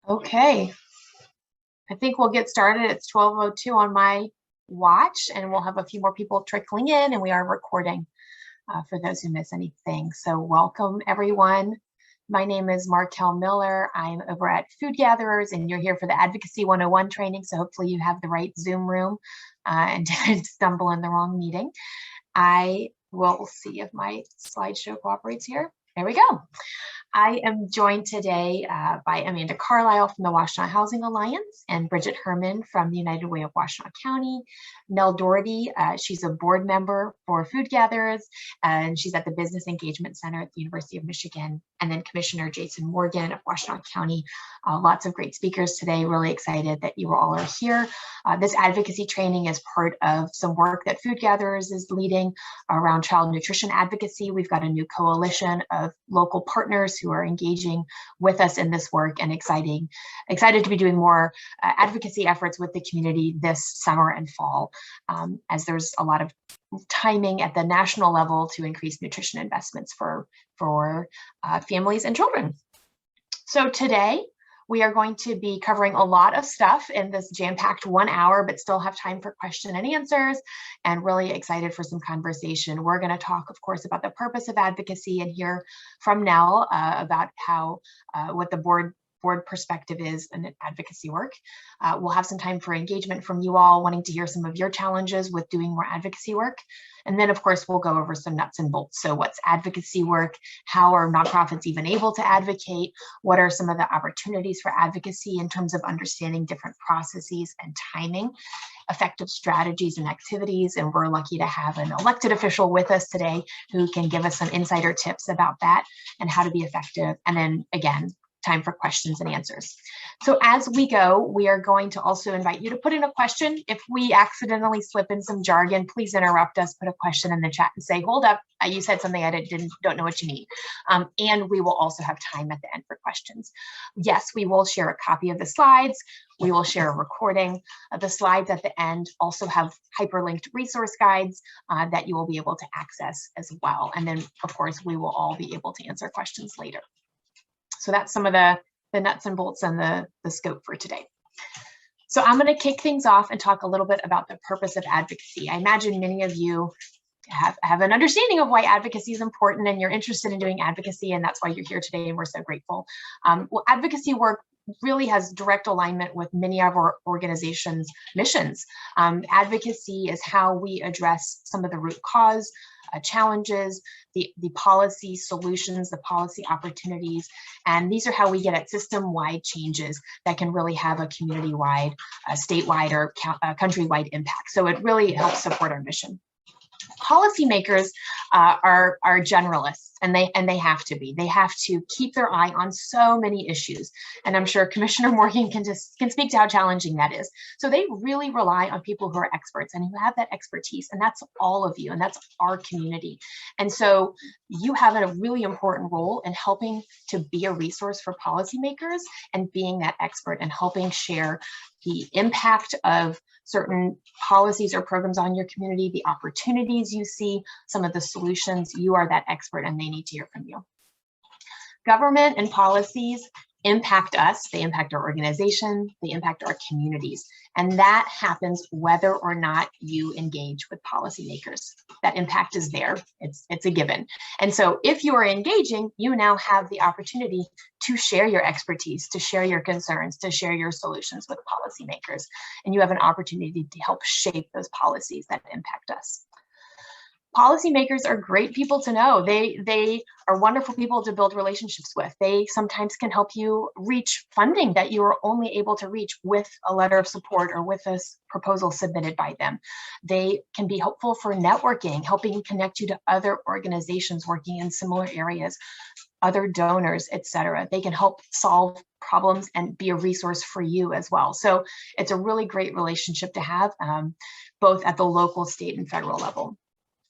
Okay, I think we'll get started. It's 12:02 on my watch, and we'll have a few more people trickling in, and we are recording for those who miss anything. So welcome, everyone. My name is Markel Miller. I'm over at Food Gatherers, and you're here for the Advocacy 101 training, so hopefully you have the right Zoom room and didn't stumble in the wrong meeting. I will see if my slideshow cooperates here. There we go. I am joined today by Amanda Carlisle from the Washtenaw Housing Alliance and Bridget Herman from the United Way of Washtenaw County. Nell Doherty, she's a board member for Food Gatherers, and she's at the Business Engagement Center at the University of Michigan. And then Commissioner Jason Morgan of Washtenaw County. Lots of great speakers today. Really excited that you all are here. This advocacy training is part of some work that Food Gatherers is leading around child nutrition advocacy. We've got a new coalition of local partners who are engaging with us in this work, and excited to be doing more advocacy efforts with the community this summer and fall, as there's a lot of timing at the national level to increase nutrition investments for families and children. So today we are going to be covering a lot of stuff in this jam-packed 1 hour, but still have time for question and answers, and really excited for some conversation. We're going to talk, of course, about the purpose of advocacy and hear from Nell about how what the board perspective is in advocacy work. We'll have some time for engagement from you all wanting to hear some of your challenges with doing more advocacy work. And then, of course, we'll go over some nuts and bolts. So what's advocacy work? How are nonprofits even able to advocate? What are some of the opportunities for advocacy in terms of understanding different processes and timing, effective strategies and activities? And we're lucky to have an elected official with us today who can give us some insider tips about that and how to be effective. And then again, time for questions and answers. So as we go, we are going to also invite you to put in a question. If we accidentally slip in some jargon, please interrupt us, put a question in the chat and say, hold up, you said something I don't know what you mean. And we will also have time at the end for questions. Yes, we will share a copy of the slides. We will share a recording of the slides at the end, also have hyperlinked resource guides that you will be able to access as well. And then, of course, we will all be able to answer questions later. So that's some of the nuts and bolts and the scope for today. So I'm going to kick things off and talk a little bit about the purpose of advocacy. I imagine many of you have an understanding of why advocacy is important, and you're interested in doing advocacy, and that's why you're here today, and we're so grateful. Well, advocacy work really has direct alignment with many of our organization's missions. Advocacy is how we address some of the root cause challenges, the policy solutions, the policy opportunities, and these are how we get at system-wide changes that can really have a community-wide, statewide, or countrywide impact. So it really helps support our mission. Policymakers are generalists, and they have to be. They have to keep their eye on so many issues, and I'm sure Commissioner Morgan can speak to how challenging that is. So they really rely on people who are experts and who have that expertise, and that's all of you, and that's our community. And so you have a really important role in helping to be a resource for policymakers and being that expert and helping share the impact of certain policies or programs on your community, the opportunities you see, some of the solutions. You are that expert, and they need to hear from you. Government and policies impact us, they impact our organization, they impact our communities. And that happens whether or not you engage with policymakers. That impact is there, it's a given. And so if you are engaging, you now have the opportunity to share your expertise, to share your concerns, to share your solutions with policymakers. And you have an opportunity to help shape those policies that impact us. Policymakers are great people to know. They are wonderful people to build relationships with. They sometimes can help you reach funding that you are only able to reach with a letter of support or with a proposal submitted by them. They can be helpful for networking, helping connect you to other organizations working in similar areas, other donors, etc. They can help solve problems and be a resource for you as well. So it's a really great relationship to have, both at the local, state, and federal level.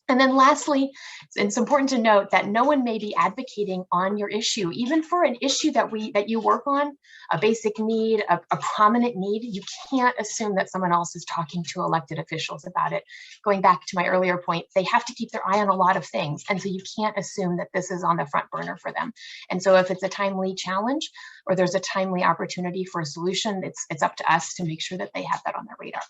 And then lastly, it's important to note that no one may be advocating on your issue, even for an issue that you work on, a basic need, a prominent need. You can't assume that someone else is talking to elected officials about it. Going back to my earlier point, they have to keep their eye on a lot of things. And so you can't assume that this is on the front burner for them. And so if it's a timely challenge or there's a timely opportunity for a solution, it's up to us to make sure that they have that on their radar.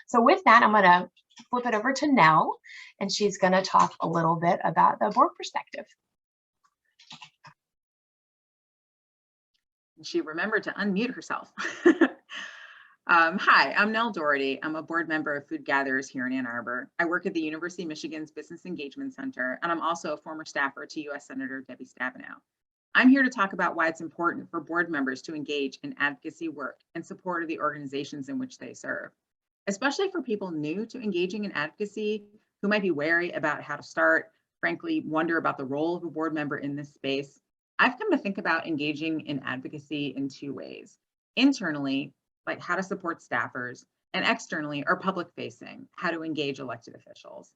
So with that, I'm going to flip it over to Nell, and she's going to talk a little bit about the board perspective. She remembered to unmute herself. Hi, I'm Nell Doherty. I'm a board member of Food Gatherers here in Ann Arbor. I work at the University of Michigan's Business Engagement Center, and I'm also a former staffer to U.S. Senator Debbie Stabenow. I'm here to talk about why it's important for board members to engage in advocacy work in support of the organizations in which they serve, especially for people new to engaging in advocacy who might be wary about how to start, frankly, wonder about the role of a board member in this space. I've come to think about engaging in advocacy in two ways. Internally, like how to support staffers, and externally, or public facing, how to engage elected officials.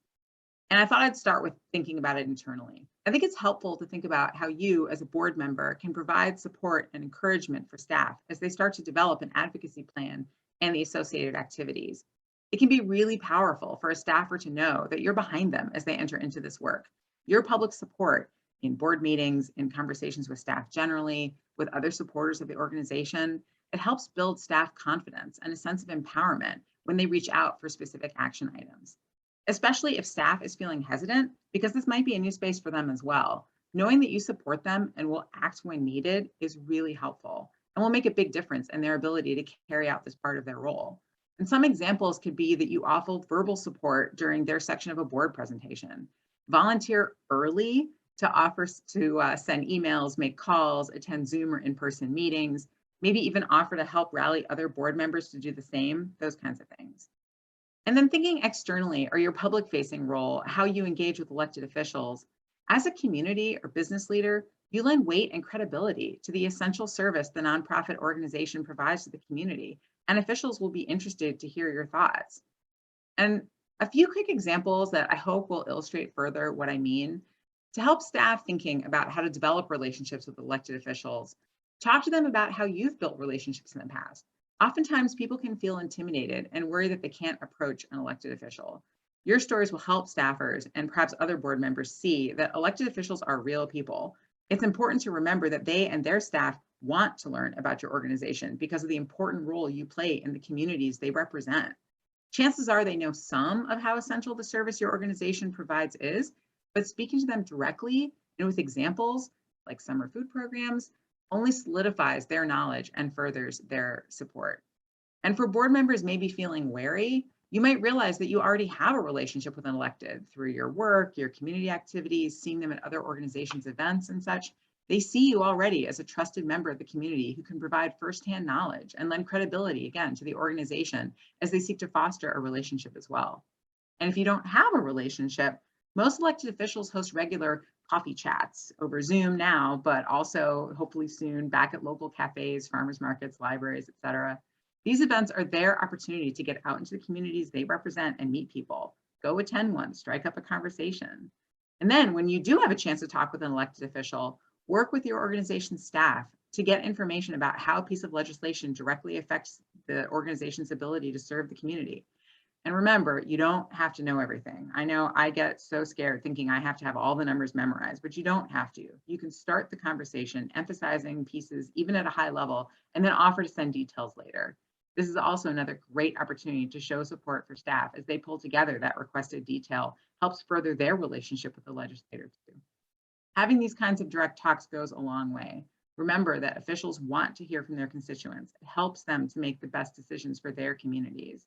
And I thought I'd start with thinking about it internally. I think it's helpful to think about how you as a board member can provide support and encouragement for staff as they start to develop an advocacy plan and the associated activities. It can be really powerful for a staffer to know that you're behind them as they enter into this work. Your public support in board meetings, in conversations with staff generally, with other supporters of the organization, it helps build staff confidence and a sense of empowerment when they reach out for specific action items. Especially if staff is feeling hesitant, because this might be a new space for them as well. Knowing that you support them and will act when needed is really helpful and will make a big difference in their ability to carry out this part of their role. And some examples could be that you offer verbal support during their section of a board presentation. Volunteer early to offer to send emails, make calls, attend Zoom or in-person meetings, maybe even offer to help rally other board members to do the same, those kinds of things. And then thinking externally, or your public-facing role, how you engage with elected officials. As a community or business leader, you lend weight and credibility to the essential service the nonprofit organization provides to the community, and officials will be interested to hear your thoughts. And a few quick examples that I hope will illustrate further what I mean. To help staff thinking about how to develop relationships with elected officials, talk to them about how you've built relationships in the past. Oftentimes, people can feel intimidated and worry that they can't approach an elected official. Your stories will help staffers and perhaps other board members see that elected officials are real people. It's important to remember that they and their staff want to learn about your organization because of the important role you play in the communities they represent. Chances are they know some of how essential the service your organization provides is, but speaking to them directly and with examples like summer food programs only solidifies their knowledge and furthers their support. And for board members maybe feeling wary, you might realize that you already have a relationship with an elected through your work, your community activities, seeing them at other organizations' events and such. They see you already as a trusted member of the community who can provide firsthand knowledge and lend credibility, again, to the organization as they seek to foster a relationship as well. And if you don't have a relationship, most elected officials host regular coffee chats over Zoom now, but also hopefully soon back at local cafes, farmers markets, libraries, etc. These events are their opportunity to get out into the communities they represent and meet people. Go attend one, strike up a conversation. And then when you do have a chance to talk with an elected official, work with your organization's staff to get information about how a piece of legislation directly affects the organization's ability to serve the community. And remember, you don't have to know everything. I know I get so scared thinking I have to have all the numbers memorized, but you don't have to. You can start the conversation emphasizing pieces even at a high level and then offer to send details later. This is also another great opportunity to show support for staff as they pull together that requested detail, helps further their relationship with the legislator too. Having these kinds of direct talks goes a long way. Remember that officials want to hear from their constituents. It helps them to make the best decisions for their communities.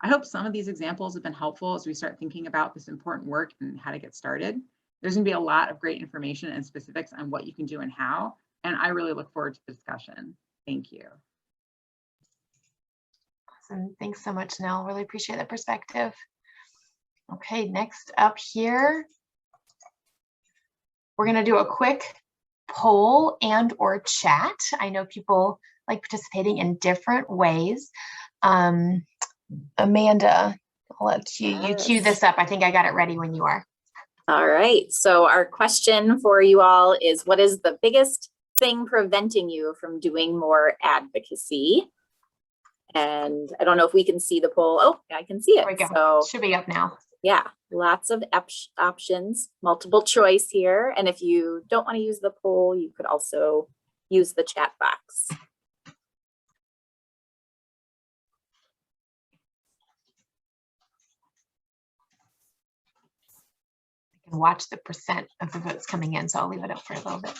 I hope some of these examples have been helpful as we start thinking about this important work and how to get started. There's going to be a lot of great information and specifics on what you can do and how, and I really look forward to the discussion. Thank you. Awesome. Thanks so much, Nell. Really appreciate the perspective. Okay, next up here, we're going to do a quick poll and or chat. I know people like participating in different ways. Amanda, I'll let you Yes. cue this up. I think I got it ready when you are. All right. So our question for you all is, what is the biggest thing preventing you from doing more advocacy? And I don't know if we can see the poll. Oh, I can see it. There we go. So Should be up now. yeah, lots of options, multiple choice here. And if you don't want to use the poll, you could also use the chat box. I can watch the percent of the votes coming in, so I'll leave it up for a little bit.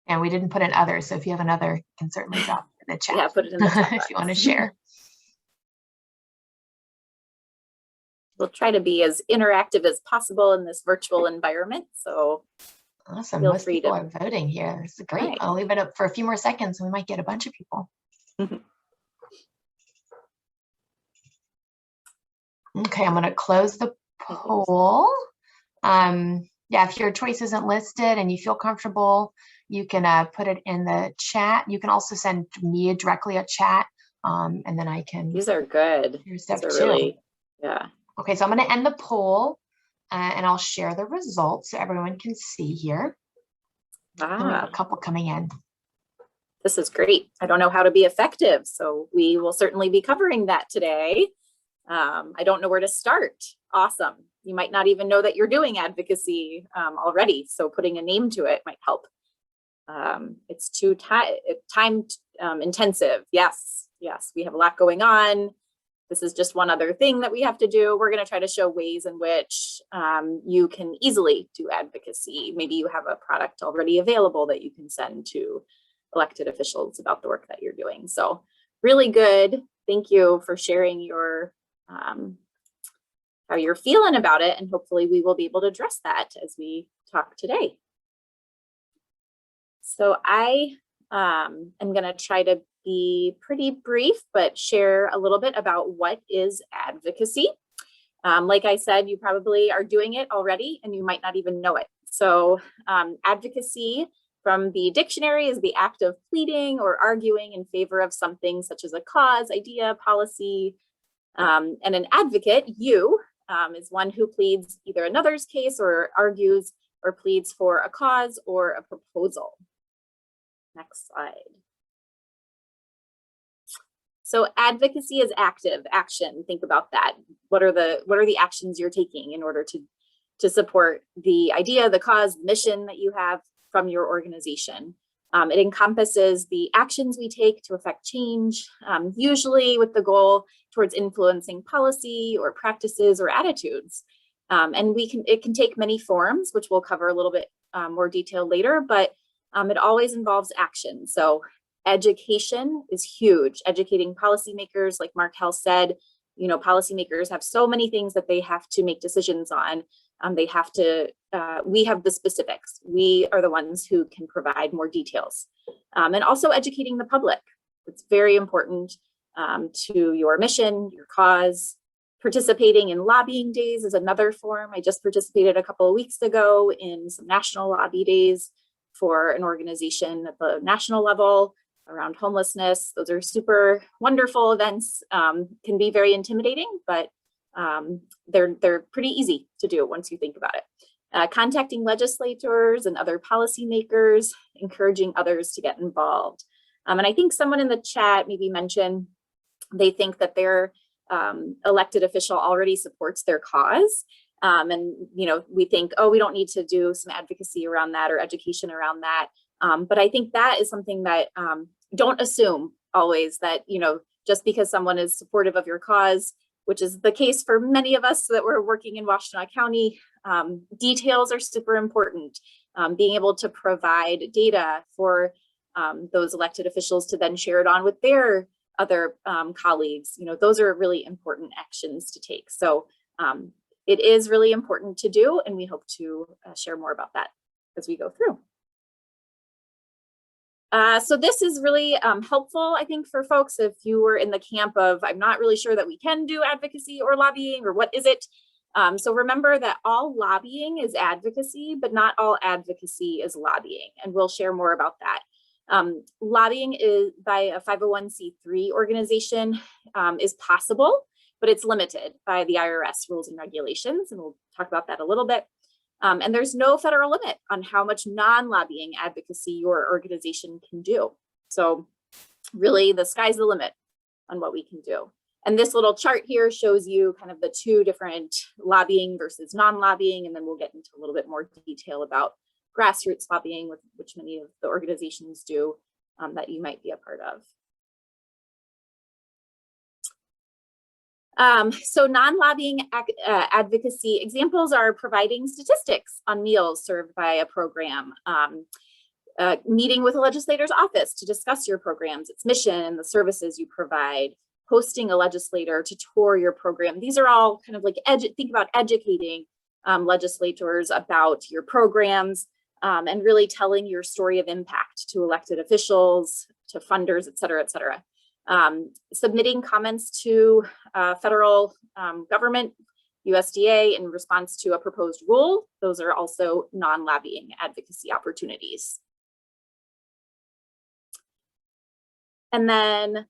And we didn't put in others, so if you have another, you can certainly drop it in the chat. Yeah, put it in the chat box. If you want to share. We'll try to be as interactive as possible in this virtual environment. So Awesome. feel Most free people to- are voting here. This is great. Right. I'll leave it up for a few more seconds and we might get a bunch of people. Okay, I'm going to close the poll. Yeah, if your choice isn't listed and you feel comfortable, you can put it in the chat. You can also send me directly a chat, and then I can. These are good. Here's These step are 2. really, yeah. Okay, so I'm going to end the poll, and I'll share the results so everyone can see here. And we have a couple coming in. This is great. I don't know how to be effective, so we will certainly be covering that today. I don't know where to start. Awesome. You might not even know that you're doing advocacy already, so putting a name to it might help. It's too time intensive. Yes, we have a lot going on. This is just one other thing that we have to do. We're going to try to show ways in which you can easily do advocacy. Maybe you have a product already available that you can send to elected officials about the work that you're doing. So really good. Thank you for sharing your how you're feeling about it, and hopefully we will be able to address that as we talk today. So I am going to try to be pretty brief, but share a little bit about what is advocacy. Like I said, you probably are doing it already and you might not even know it. So advocacy from the dictionary is the act of pleading or arguing in favor of something such as a cause, idea, policy. And an advocate, is one who pleads either another's case or argues or pleads for a cause or a proposal. Next slide. So advocacy is active action. Think about that. What are the actions you're taking in order to support the idea, the cause, the mission that you have from your organization? It encompasses the actions we take to affect change, usually with the goal towards influencing policy or practices or attitudes. And it can take many forms, which we'll cover a little bit more detail later, but it always involves action. So education is huge. Educating policymakers, like Markel said, policymakers have so many things that they have to make decisions on. We have the specifics. We are the ones who can provide more details. And also educating the public. It's very important to your mission, your cause. Participating in lobbying days is another form. I just participated a couple of weeks ago in some national lobby days for an organization at the national level around homelessness. Those are super wonderful events, can be very intimidating, but they're pretty easy to do once you think about it. Contacting legislators and other policymakers, encouraging others to get involved. And I think someone in the chat maybe mentioned they think that their elected official already supports their cause. And we think, oh, we don't need to do some advocacy around that or education around that. But I think that is something that don't assume always that, just because someone is supportive of your cause, which is the case for many of us that we're working in Washtenaw County, details are super important. Being able to provide data for those elected officials to then share it on with their other colleagues, those are really important actions to take. So it is really important to do, and we hope to share more about that as we go through. So this is really helpful, I think, for folks if you were in the camp of, I'm not really sure that we can do advocacy or lobbying, or what is it? So remember that all lobbying is advocacy, but not all advocacy is lobbying, and we'll share more about that. Lobbying is by a 501c3 organization is possible, but it's limited by the IRS rules and regulations, and we'll talk about that a little bit. And there's no federal limit on how much non-lobbying advocacy your organization can do. So really, the sky's the limit on what we can do. And this little chart here shows you kind of the two different lobbying versus non-lobbying, and then we'll get into a little bit more detail about grassroots lobbying, which many of the organizations do that you might be a part of. So non-lobbying advocacy examples are providing statistics on meals served by a program, meeting with a legislator's office to discuss your programs, its mission, and the services you provide, hosting a legislator to tour your program. These are all kind of like, think about educating legislators about your programs, and really telling your story of impact to elected officials, to funders, et cetera, et cetera. Submitting comments to federal government, USDA, in response to a proposed rule. Those are also non-lobbying advocacy opportunities. And then,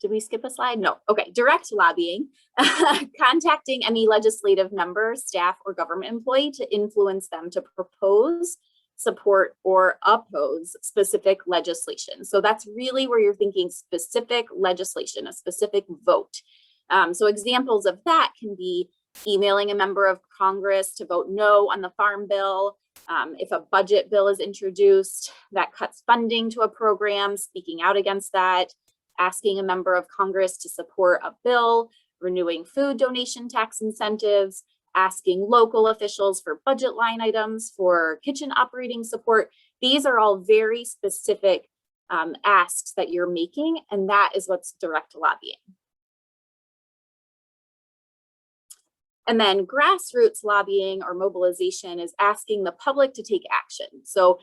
did we skip a slide? No. Okay, direct lobbying, contacting any legislative member, staff, or government employee to influence them to propose, support, or oppose specific legislation. So that's really where you're thinking specific legislation, a specific vote. So examples of that can be emailing a member of Congress to vote no on the farm bill. If a budget bill is introduced that cuts funding to a program, speaking out against that, asking a member of Congress to support a bill, renewing food donation tax incentives, asking local officials for budget line items, for kitchen operating support. These are all very specific asks that you're making, and that is what's direct lobbying. And then grassroots lobbying or mobilization is asking the public to take action. So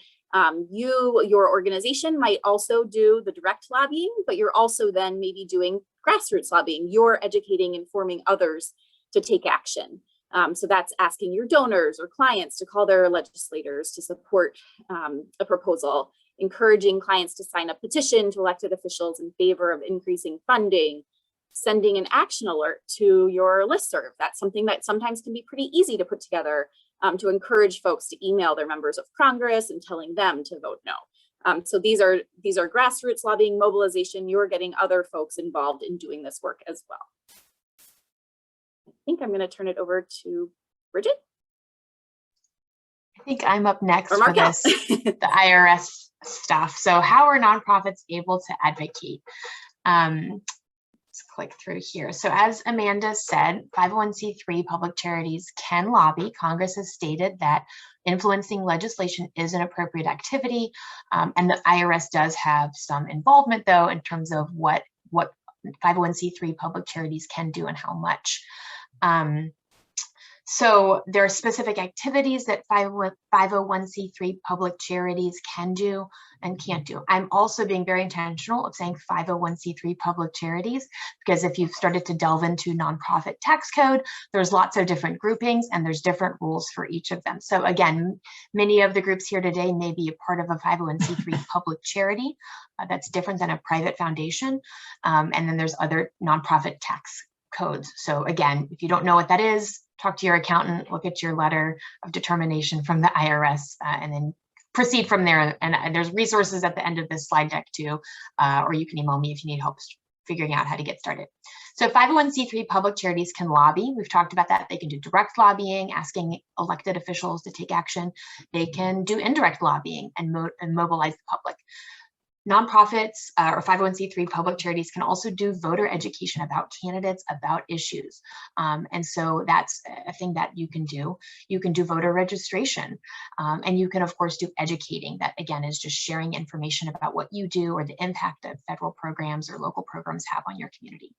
your organization might also do the direct lobbying, but you're also then maybe doing grassroots lobbying. You're educating, informing others to take action. So that's asking your donors or clients to call their legislators to support a proposal, encouraging clients to sign a petition to elected officials in favor of increasing funding, sending an action alert to your listserv. That's something that sometimes can be pretty easy to put together to encourage folks to email their members of Congress and telling them to vote no. So these are grassroots lobbying, mobilization. You're getting other folks involved in doing this work as well. I think I'm going to turn it over to Bridget. I think I'm up next for this, the IRS stuff. So how are nonprofits able to advocate? Let's click through here. So as Amanda said, 501c3 public charities can lobby. Congress has stated that influencing legislation is an appropriate activity. And the IRS does have some involvement, though, in terms of what 501c3 public charities can do and how much. So there are specific activities that 501c3 public charities can do and can't do. I'm also being very intentional of saying 501c3 public charities, because if you've started to delve into nonprofit tax code, there's lots of different groupings and there's different rules for each of them. So again, many of the groups here today may be a part of a 501c3 public charity that's different than a private foundation. And then there's other nonprofit tax codes. So again, if you don't know what that is, talk to your accountant, look at your letter of determination from the IRS, and then proceed from there. And there's resources at the end of this slide deck too, or you can email me if you need help figuring out how to get started. So 501c3 public charities can lobby. We've talked about that. They can do direct lobbying, asking elected officials to take action. They can do indirect lobbying and mobilize the public. Nonprofits or 501c3 public charities can also do voter education about candidates, about issues. And so that's a thing that you can do. You can do voter registration. And you can, of course, do educating. That, again, is just sharing information about what you do or the impact that federal programs or local programs have on your community.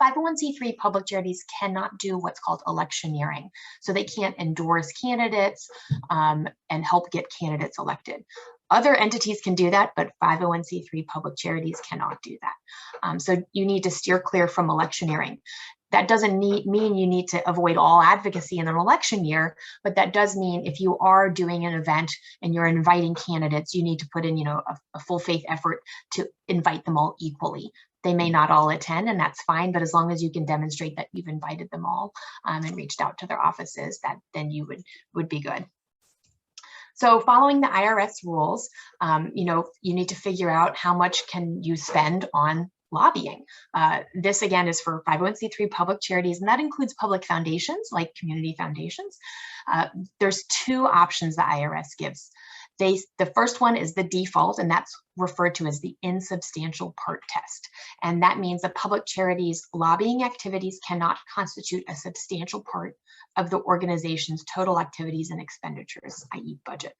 501c3 public charities cannot do what's called electioneering. So they can't endorse candidates and help get candidates elected. Other entities can do that, but 501c3 public charities cannot do that. So you need to steer clear from electioneering. That doesn't mean you need to avoid all advocacy in an election year, but that does mean if you are doing an event and you're inviting candidates, you need to put in, a full faith effort to invite them all equally. They may not all attend, and that's fine, but as long as you can demonstrate that you've invited them all and reached out to their offices, then you would be good. So following the IRS rules, you need to figure out how much can you spend on lobbying. This again is for 501c3 public charities, and that includes public foundations like community foundations. There's two options the IRS gives. The first one is the default, and that's referred to as the insubstantial part test. And that means that public charities' lobbying activities cannot constitute a substantial part of the organization's total activities and expenditures, i.e. budget.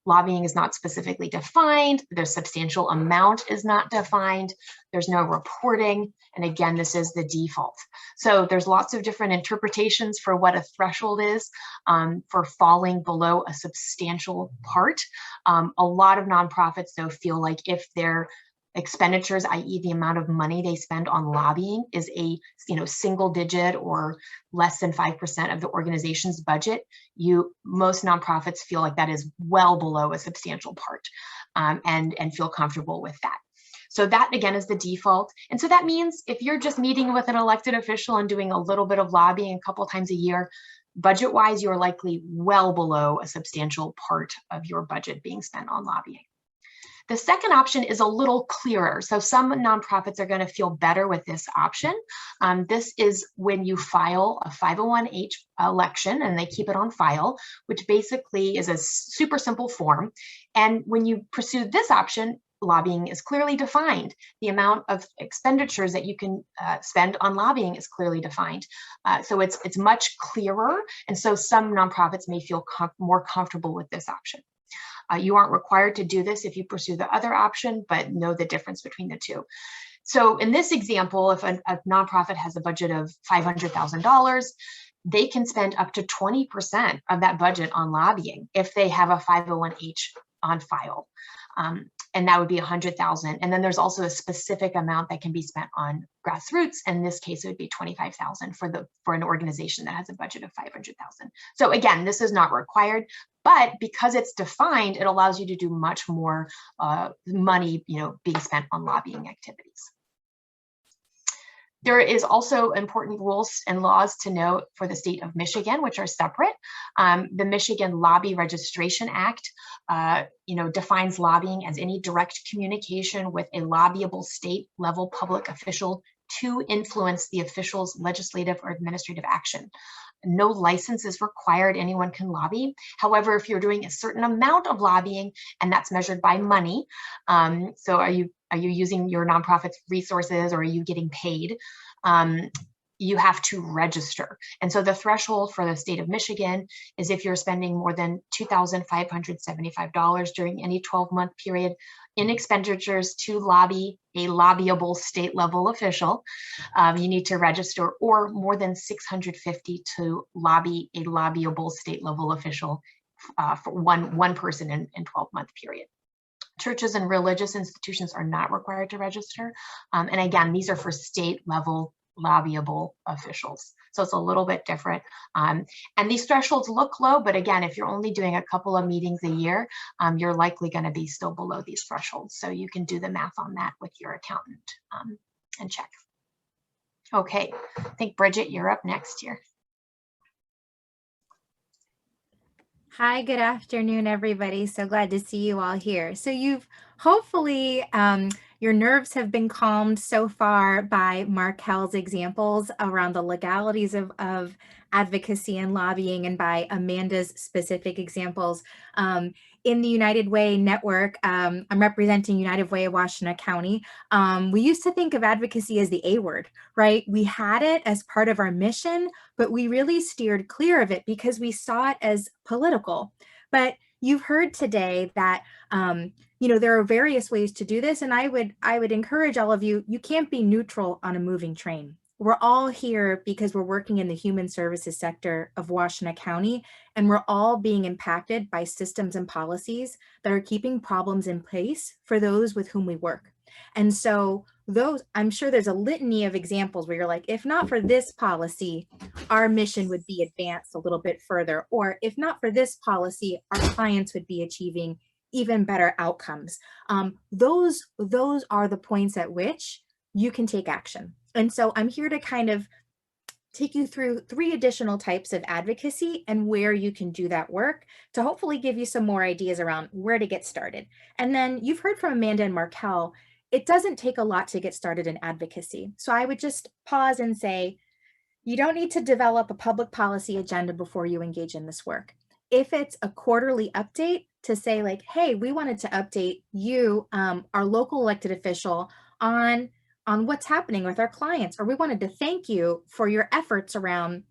Lobbying is not specifically defined. The substantial amount is not defined. There's no reporting. And again, this is the default. So there's lots of different interpretations for what a threshold is for falling below a substantial part. A lot of nonprofits, though, feel like if their expenditures, i.e. the amount of money they spend on lobbying, is a single digit or less than 5% of the organization's budget, most nonprofits feel like that is well below a substantial part and feel comfortable with that. So that again is the default. And so that means if you're just meeting with an elected official and doing a little bit of lobbying a couple times a year, budget-wise, you're likely well below a substantial part of your budget being spent on lobbying. The second option is a little clearer. So some nonprofits are going to feel better with this option. This is when you file a 501h election and they keep it on file, which basically is a super simple form. And when you pursue this option, lobbying is clearly defined. The amount of expenditures that you can spend on lobbying is clearly defined. So it's much clearer. And so some nonprofits may feel more comfortable with this option. You aren't required to do this if you pursue the other option, but know the difference between the two. So in this example, if a nonprofit has a budget of $500,000, they can spend up to 20% of that budget on lobbying if they have a 501h on file. And that would be $100,000. And then there's also a specific amount that can be spent on grassroots. In this case, it would be $25,000 for an organization that has a budget of $500,000. So again, this is not required, but because it's defined, it allows you to do much more money, being spent on lobbying activities. There is also important rules and laws to note for the state of Michigan, which are separate. The Michigan Lobby Registration Act, defines lobbying as any direct communication with a lobbyable state level public official to influence the official's legislative or administrative action. No license is required. Anyone can lobby. However, if you're doing a certain amount of lobbying and that's measured by money, so are you using your nonprofit's resources or are you getting paid? You have to register. And so the threshold for the state of Michigan is if you're spending more than $2,575 during any 12-month period in expenditures to lobby a lobbyable state level official, you need to register, or more than $650 to lobby a lobbyable state level official for one person in 12-month period. Churches and religious institutions are not required to register. And again, these are for state level lobbyable officials. So it's a little bit different. And these thresholds look low, but again, if you're only doing a couple of meetings a year, you're likely going to be still below these thresholds. So you can do the math on that with your accountant and check. Okay, I think Bridget, you're up next here. Hi, good afternoon, everybody. So glad to see you all here. So you've hopefully, your nerves have been calmed so far by Markel's examples around the legalities of advocacy and lobbying, and by Amanda's specific examples. In the United Way network, I'm representing United Way of Washtenaw County. We used to think of advocacy as the A word, right? We had it as part of our mission, but we really steered clear of it because we saw it as political. But you've heard today that there are various ways to do this, and I would encourage all of you, you can't be neutral on a moving train. We're all here because we're working in the human services sector of Washtenaw County, and we're all being impacted by systems and policies that are keeping problems in place for those with whom we work. And so those, I'm sure there's a litany of examples where you're like, if not for this policy, our mission would be advanced a little bit further, or if not for this policy, our clients would be achieving even better outcomes. Those are the points at which you can take action. And so I'm here to kind of take you through 3 additional types of advocacy and where you can do that work to hopefully give you some more ideas around where to get started. And then you've heard from Amanda and Markel, it doesn't take a lot to get started in advocacy. So I would just pause and say, you don't need to develop a public policy agenda before you engage in this work. If it's a quarterly update to say like, hey, we wanted to update you, our local elected official, on what's happening with our clients, or we wanted to thank you for your efforts around,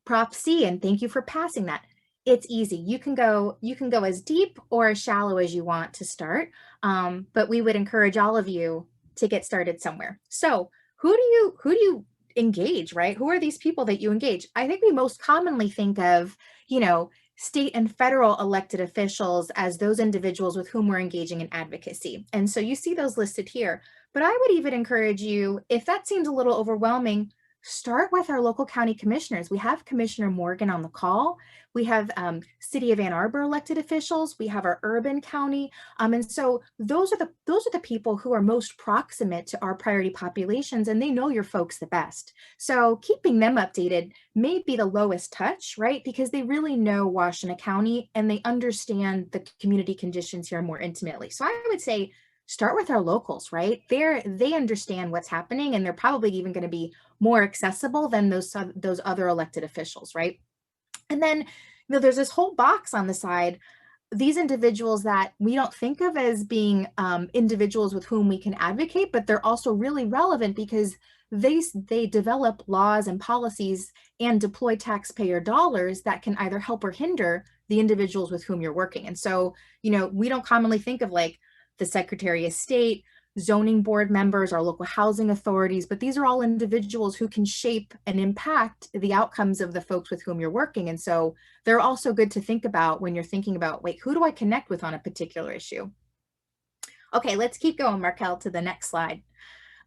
Prop C, and thank you for passing that. It's easy. You can go as deep or as shallow as you want to start, but we would encourage all of you to get started somewhere. So who do you engage, right? Who are these people that you engage? I think we most commonly think of, state and federal elected officials as those individuals with whom we're engaging in advocacy. And so you see those listed here. But I would even encourage you, if that seems a little overwhelming, start with our local county commissioners. We have Commissioner Morgan on the call. We have City of Ann Arbor elected officials. We have our urban county. And so those are the people who are most proximate to our priority populations, and they know your folks the best. So keeping them updated may be the lowest touch, right? Because they really know Washtenaw County and they understand the community conditions here more intimately. So I would say, start with our locals, right? They understand what's happening, and they're probably even going to be more accessible than those other elected officials, right? And then, there's this whole box on the side, these individuals that we don't think of as being individuals with whom we can advocate, but they're also really relevant because they develop laws and policies and deploy taxpayer dollars that can either help or hinder the individuals with whom you're working. And so, we don't commonly think of like the Secretary of State, zoning board members, our local housing authorities, but these are all individuals who can shape and impact the outcomes of the folks with whom you're working. And so they're also good to think about when you're thinking about, wait, who do I connect with on a particular issue? Okay, let's keep going, Markel, to the next slide.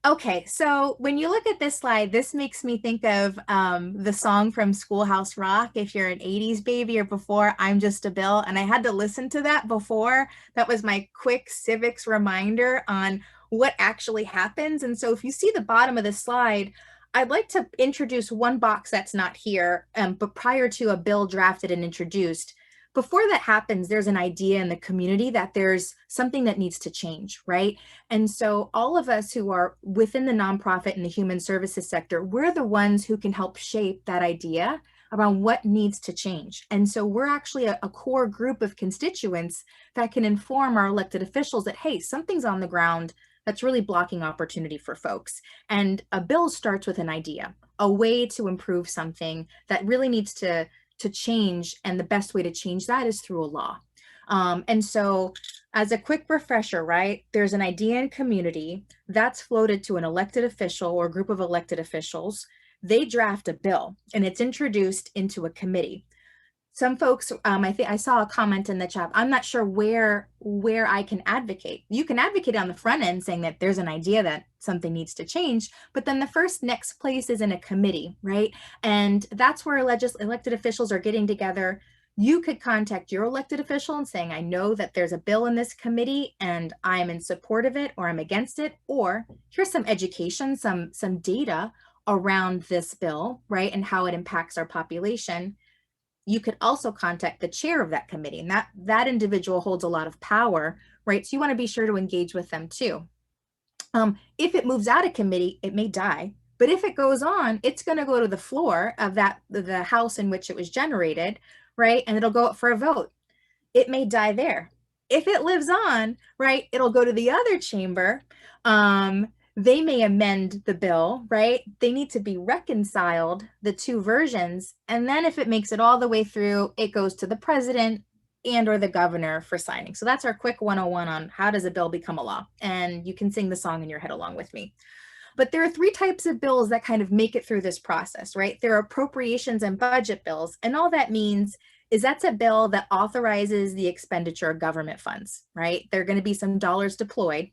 Okay, so when you look at this slide, this makes me think of the song from Schoolhouse Rock, if you're an 80s baby or before, I'm Just a Bill. And I had to listen to that before. That was my quick civics reminder on what actually happens. And so if you see the bottom of the slide, I'd like to introduce one box that's not here, but prior to a bill drafted and introduced. Before that happens, there's an idea in the community that there's something that needs to change, right? And so all of us who are within the nonprofit and the human services sector, we're the ones who can help shape that idea around what needs to change. And so we're actually a core group of constituents that can inform our elected officials that, hey, something's on the ground that's really blocking opportunity for folks. And a bill starts with an idea, a way to improve something that really needs to change, and the best way to change that is through a law. And so as a quick refresher, right, there's an idea in community that's floated to an elected official or group of elected officials. They draft a bill and it's introduced into a committee. Some folks, I think I saw a comment in the chat, I'm not sure where I can advocate. You can advocate on the front end saying that there's an idea that something needs to change, but then the next place is in a committee, right? And that's where elected officials are getting together. You could contact your elected official and saying, I know that there's a bill in this committee and I'm in support of it or I'm against it, or here's some education, some data around this bill, right? And how it impacts our population. You could also contact the chair of that committee, and that individual holds a lot of power, right? So you want to be sure to engage with them too. If it moves out of committee, it may die, but if it goes on, it's going to go to the floor of the house in which it was generated, right? And it'll go up for a vote. It may die there. If it lives on, right, it'll go to the other chamber. They may amend the bill, right? They need to be reconciled, the two versions. And then if it makes it all the way through, it goes to the president and or the governor for signing. So that's our quick 101 on how does a bill become a law? And you can sing the song in your head along with me. But there are 3 types of bills that kind of make it through this process, right? There are appropriations and budget bills. And all that means is that's a bill that authorizes the expenditure of government funds, right? There are going to be some dollars deployed.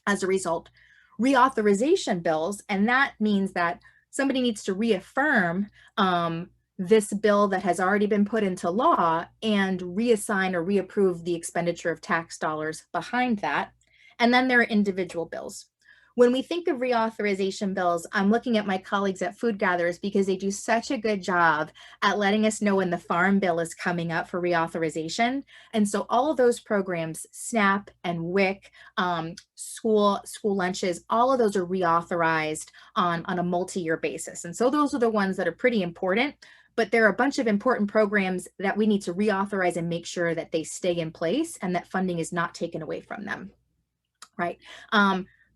as a result. Reauthorization bills, and that means that somebody needs to reaffirm this bill that has already been put into law and reassign or reapprove the expenditure of tax dollars behind that. And then there are individual bills. When we think of reauthorization bills, I'm looking at my colleagues at Food Gatherers because they do such a good job at letting us know when the farm bill is coming up for reauthorization. And so all of those programs, SNAP and WIC, school lunches, all of those are reauthorized on a multi-year basis. And so those are the ones that are pretty important, but there are a bunch of important programs that we need to reauthorize and make sure that they stay in place and that funding is not taken away from them, right?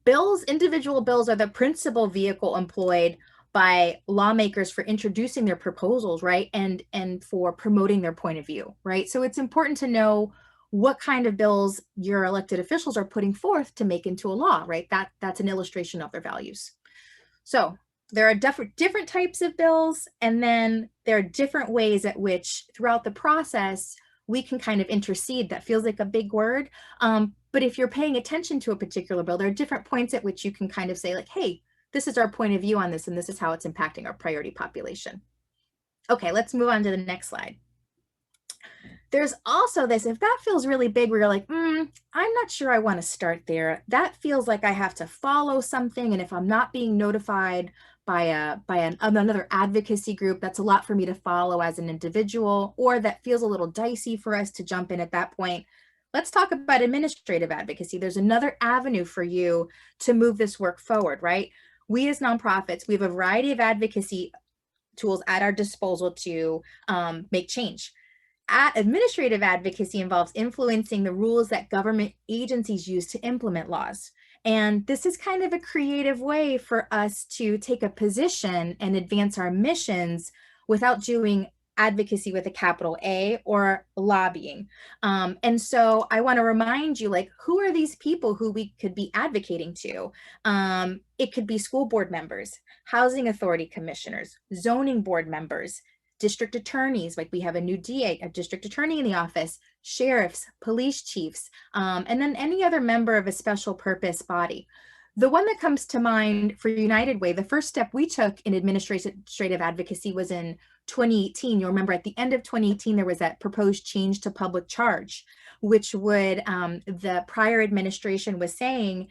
Bills, individual bills are the principal vehicle employed by lawmakers for introducing their proposals, right? And for promoting their point of view, right? So it's important to know what kind of bills your elected officials are putting forth to make into a law, right? That's an illustration of their values. So there are different types of bills, and then there are different ways at which throughout the process, we can kind of intercede. That feels like a big word. But if you're paying attention to a particular bill, there are different points at which you can kind of say like, hey, this is our point of view on this, and this is how it's impacting our priority population. Okay, let's move on to the next slide. There's also this, if that feels really big, where you're like, I'm not sure I want to start there. That feels like I have to follow something. And if I'm not being notified by another advocacy group, that's a lot for me to follow as an individual, or that feels a little dicey for us to jump in at that point. Let's talk about administrative advocacy. There's another avenue for you to move this work forward, right? We as nonprofits, we have a variety of advocacy tools at our disposal to make change. Administrative advocacy involves influencing the rules that government agencies use to implement laws. And this is kind of a creative way for us to take a position and advance our missions without doing advocacy with a capital A or lobbying. And so I want to remind you, like, who are these people who we could be advocating to? It could be school board members, housing authority commissioners, zoning board members, district attorneys, like we have a new DA, a district attorney in the office, sheriffs, police chiefs, and then any other member of a special purpose body. The one that comes to mind for United Way, the first step we took in administrative advocacy was in 2018. You'll remember at the end of 2018, there was that proposed change to public charge, which would, the prior administration was saying,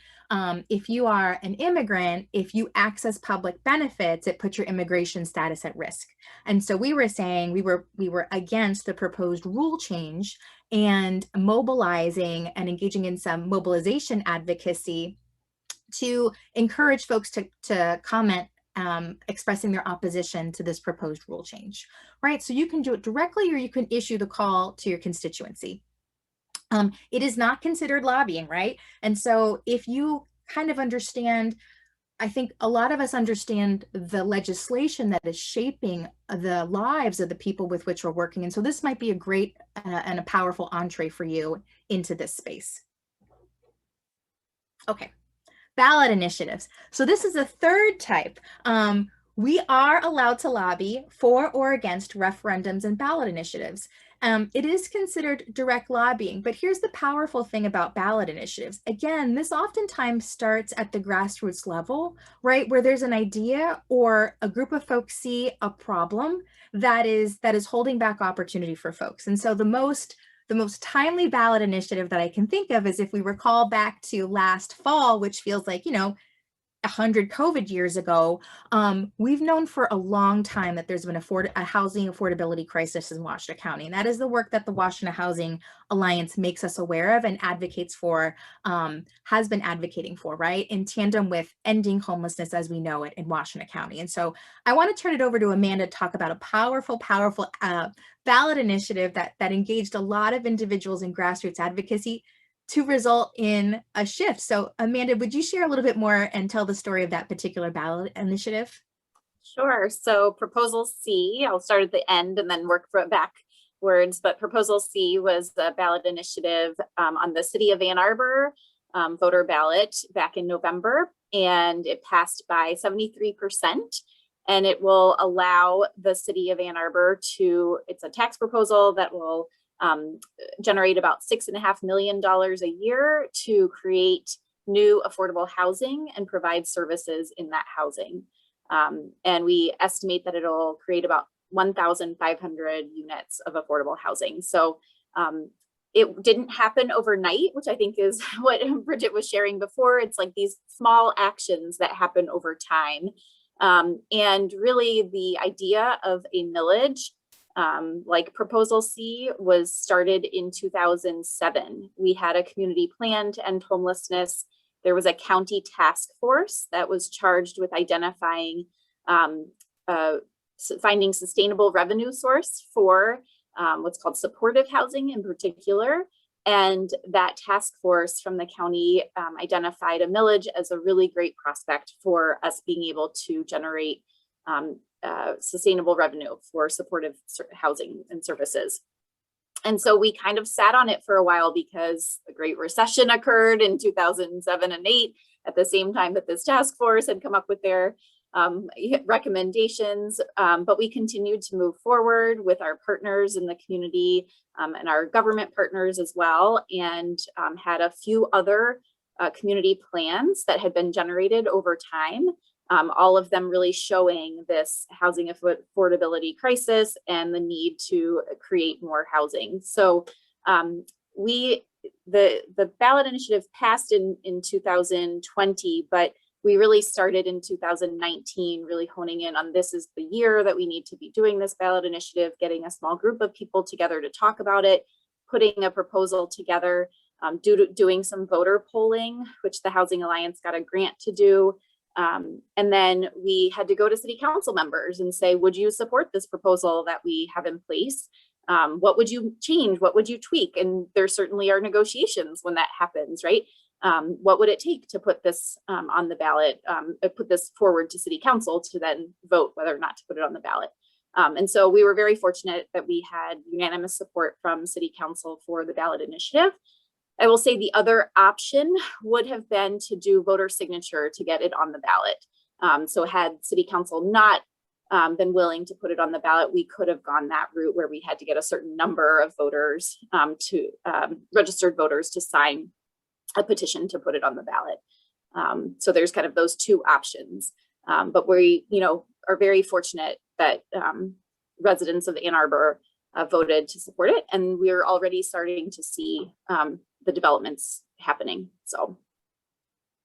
if you are an immigrant, if you access public benefits, it puts your immigration status at risk. And so we were saying we were against the proposed rule change and mobilizing and engaging in some mobilization advocacy to encourage folks to comment, expressing their opposition to this proposed rule change, right? So you can do it directly, or you can issue the call to your constituency. It is not considered lobbying, right? And so if you kind of understand, I think a lot of us understand the legislation that is shaping the lives of the people with which we're working. And so this might be a great and a powerful entree for you into this space. Okay. Ballot initiatives. So this is a third type. We are allowed to lobby for or against referendums and ballot initiatives. It is considered direct lobbying, but here's the powerful thing about ballot initiatives. Again, this oftentimes starts at the grassroots level, right? Where there's an idea or a group of folks see a problem that is holding back opportunity for folks. And so the most timely ballot initiative that I can think of is if we recall back to last fall, which feels like, 100 COVID years ago, we've known for a long time that there's been a housing affordability crisis in Washtenaw County. And that is the work that the Washtenaw Housing Alliance makes us aware of and advocates for, has been advocating for, right? In tandem with ending homelessness as we know it in Washtenaw County. And so I want to turn it over to Amanda to talk about a powerful ballot initiative that engaged a lot of individuals in grassroots advocacy to result in a shift. So Amanda, would you share a little bit more and tell the story of that particular ballot initiative? Sure. So Proposal C, I'll start at the end and then work backwards, but Proposal C was the ballot initiative on the City of Ann Arbor voter ballot back in November, and it passed by 73%. And it will allow the City of Ann Arbor it's a tax proposal that will generate about $6.5 million a year to create new affordable housing and provide services in that housing. And we estimate that it'll create about 1,500 units of affordable housing. So it didn't happen overnight, which I think is what Bridget was sharing before. It's like these small actions that happen over time. And really the idea of a millage, like Proposal C, was started in 2007. We had a community plan to end homelessness. There was a county task force that was charged with identifying, finding sustainable revenue source for what's called supportive housing in particular. And that task force from the county identified a millage as a really great prospect for us being able to generate sustainable revenue for supportive housing and services. And so we kind of sat on it for a while because the Great Recession occurred in 2007 and 8 at the same time that this task force had come up with their recommendations, but we continued to move forward with our partners in the community and our government partners as well, and had a few other community plans that had been generated over time, all of them really showing this housing affordability crisis and the need to create more housing. So the ballot initiative passed in 2020, but we really started in 2019, really honing in on this is the year that we need to be doing this ballot initiative, getting a small group of people together to talk about it, putting a proposal together, doing some voter polling, which the Housing Alliance got a grant to do. And then we had to go to city council members and say, would you support this proposal that we have in place? What would you change? What would you tweak? And there certainly are negotiations when that happens, right? What would it take to put this on the ballot, put this forward to city council to then vote whether or not to put it on the ballot? And so we were very fortunate that we had unanimous support from city council for the ballot initiative. I will say the other option would have been to do voter signature to get it on the ballot. So had city council not been willing to put it on the ballot, we could have gone that route where we had to get a certain number of voters registered voters to sign a petition to put it on the ballot. So there's kind of those two options. But we, are very fortunate that residents of Ann Arbor voted to support it, and we're already starting to see the developments happening. So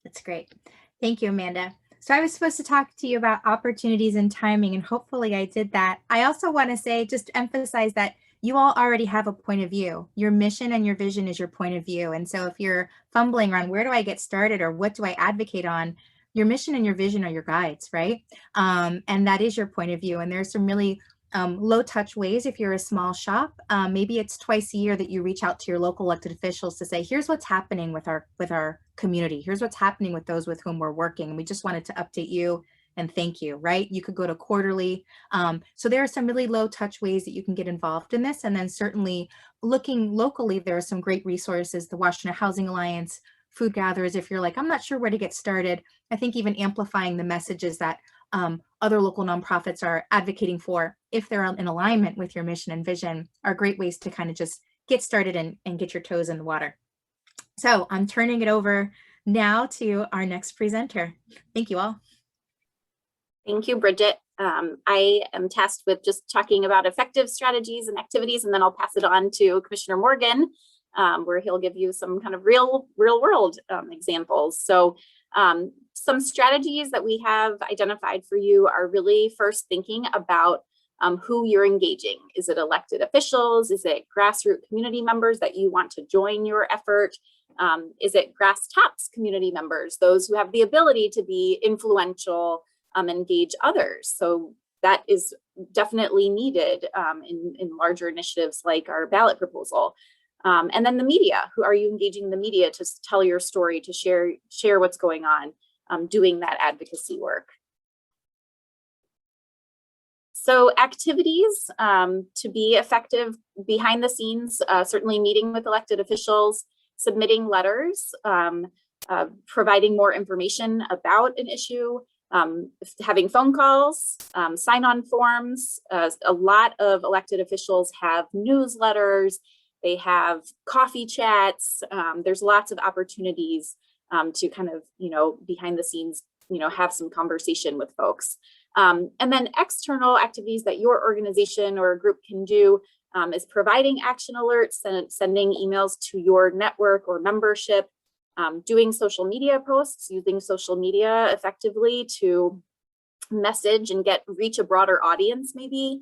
that's great. Thank you, Amanda. So I was supposed to talk to you about opportunities and timing, and hopefully I did that. I also want to say, just emphasize that you all already have a point of view. Your mission and your vision is your point of view. And so if you're fumbling around, where do I get started or what do I advocate on? Your mission and your vision are your guides, right? And that is your point of view. And there's some really low touch ways if you're a small shop. Maybe it's twice a year that you reach out to your local elected officials to say, here's what's happening with our community. Here's what's happening with those with whom we're working. And we just wanted to update you and thank you, right? You could go to quarterly. So there are some really low touch ways that you can get involved in this. And then certainly looking locally, there are some great resources, the Washtenaw Housing Alliance, food gatherers. If you're like, I'm not sure where to get started, I think even amplifying the messages that other local nonprofits are advocating for, if they're in alignment with your mission and vision, are great ways to kind of just get started and get your toes in the water. So I'm turning it over now to our next presenter. Thank you all. Thank you, Bridget. I am tasked with just talking about effective strategies and activities, and then I'll pass it on to Commissioner Morgan, where he'll give you some kind of real world examples. So some strategies that we have identified for you are really first thinking about who you're engaging. Is it elected officials? Is it grassroots community members that you want to join your effort? Is it grass tops community members, those who have the ability to be influential, engage others? So that is definitely needed in larger initiatives like our ballot proposal. And then the media. Who are you engaging the media to tell your story, to share what's going on, doing that advocacy work? So activities to be effective behind the scenes, certainly meeting with elected officials, submitting letters, providing more information about an issue, having phone calls, sign-on forms. A lot of elected officials have newsletters, they have coffee chats. There's lots of opportunities to kind of, behind the scenes, have some conversation with folks. And then external activities that your organization or group can do is providing action alerts and sending emails to your network or membership, doing social media posts, using social media effectively to message and reach a broader audience, maybe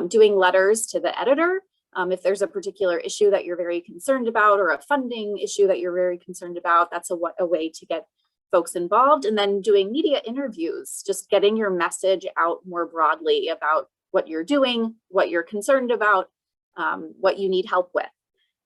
doing letters to the editor if there's a particular issue that you're very concerned about, or a funding issue that you're very concerned about. That's a way to get folks involved. And then doing media interviews, just getting your message out more broadly about what you're doing, what you're concerned about, what you need help with.